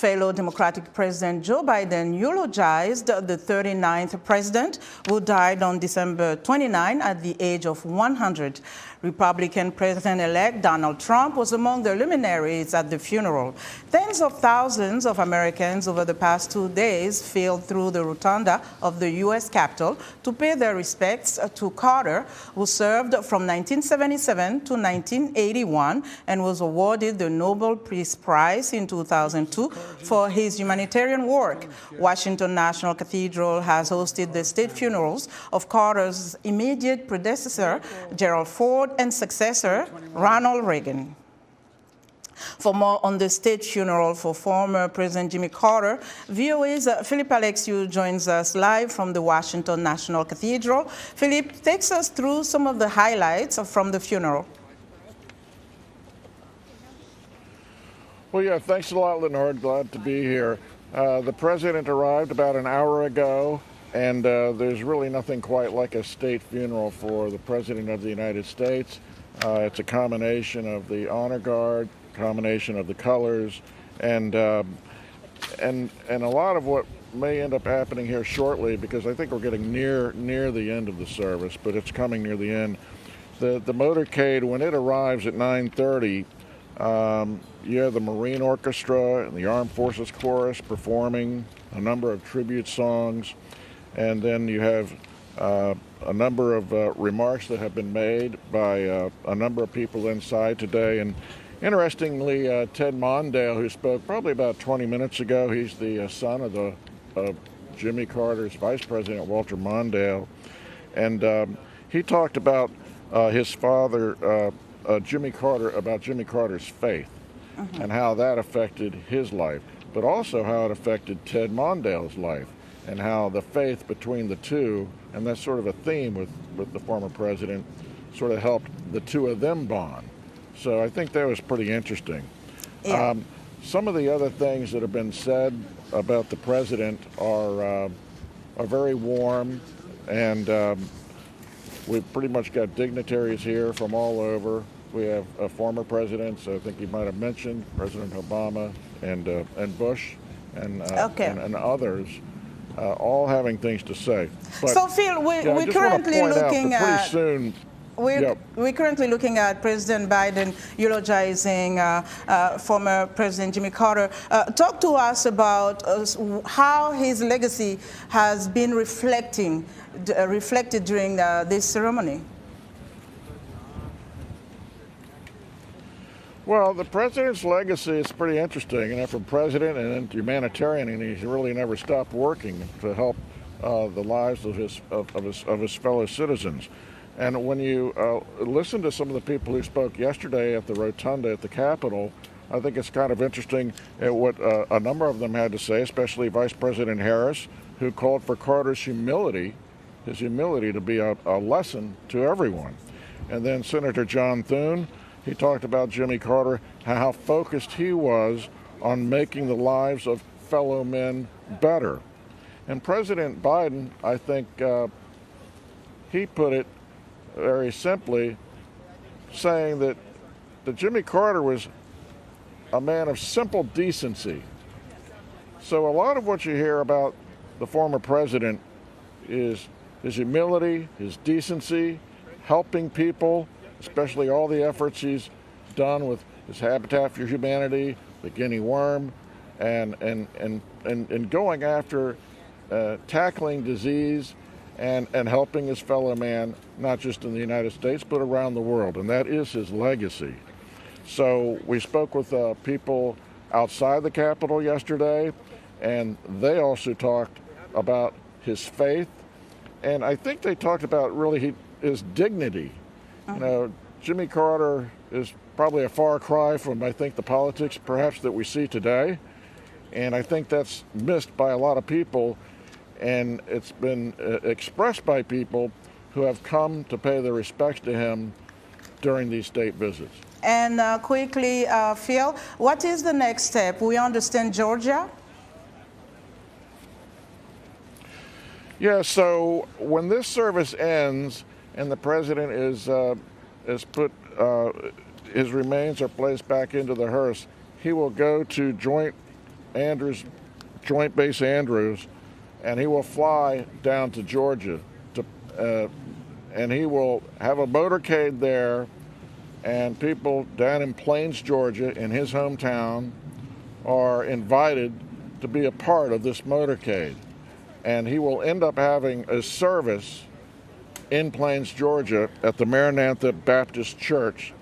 Fellow Democratic President Joe Biden eulogized the 39th president who died on December 29 at the age of 100. Republican President-elect Donald Trump was among the luminaries at the funeral. Tens of thousands of Americans over the past 2 days filed through the rotunda of the U.S. Capitol to pay their respects to Carter, who served from 1977 to 1981 and was awarded the Nobel Peace Prize in 2002 for his humanitarian work. Washington National Cathedral has hosted the state funerals of Carter's immediate predecessor, Gerald Ford, and successor, Ronald Reagan. For more on the state funeral for former President Jimmy Carter, VOA's Philippe Alexiou joins us live from the Washington National Cathedral. Philippe takes us through some of the highlights from the funeral. Well, yeah, thanks a lot, Lenore. Glad to be here. The president arrived about an hour ago, and there's really nothing quite like a state funeral for the President of the United States. It's a combination of the honor guard, combination of the colors, and a lot of what may end up happening here shortly, because I think we're getting near the end of the service, but it's coming near the end. The motorcade, when it arrives at 9:30, you have the Marine Orchestra and the Armed Forces Chorus performing a number of tribute songs. And then you have a number of remarks that have been made by a number of people inside today. And interestingly, Ted Mondale, who spoke probably about 20 minutes ago, he's the son of Jimmy Carter's vice president, Walter Mondale. And he talked about his father, Jimmy Carter, about Jimmy Carter's faith and how that affected his life, but also how it affected Ted Mondale's life, and how the faith between the two, and that's sort of a theme with the former president, sort of helped the two of them bond. So I think that was pretty interesting. Yeah. Some of the other things that have been said about the president are very warm, and we've pretty much got dignitaries here from all over. We have former presidents, I think you might have mentioned, President Obama and Bush and others. All having things to say. But, so, Phil, we're currently looking at we're currently looking at President Biden eulogizing former President Jimmy Carter. Talk to us about how his legacy has been reflected during this ceremony. Well, the president's legacy is pretty interesting. You know, from president and then humanitarian, and he's really never stopped working to help the lives of his fellow citizens. And when you listen to some of the people who spoke yesterday at the rotunda at the Capitol, I think it's kind of interesting at what a number of them had to say, especially Vice President Harris, who called for Carter's humility, his humility, to be a lesson to everyone. And then Senator John Thune, he talked about Jimmy Carter, how focused he was on making the lives of fellow men better. And President Biden, I think he put it very simply, saying that Jimmy Carter was a man of simple decency. So a lot of what you hear about the former president is his humility, his decency, helping people, especially all the efforts he's done with his Habitat for Humanity, the guinea worm, and going after tackling disease and helping his fellow man, not just in the United States, but around the world. And that is his legacy. So we spoke with people outside the Capitol yesterday, and they also talked about his faith. And I think they talked about really his dignity. You know, Jimmy Carter is probably a far cry from, I think, the politics perhaps that we see today. And I think that's missed by a lot of people. And it's been expressed by people who have come to pay their respects to him during these state visits. And quickly, Phil, what is the next step? We understand Georgia? Yeah, so when this service ends, and the president is put, his remains are placed back into the hearse, he will go to joint Andrews, Joint Base Andrews, and he will fly down to Georgia, and he will have a motorcade there, and people down in Plains, Georgia, in his hometown, are invited to be a part of this motorcade. And he will end up having a service in Plains, Georgia at the Maranatha Baptist Church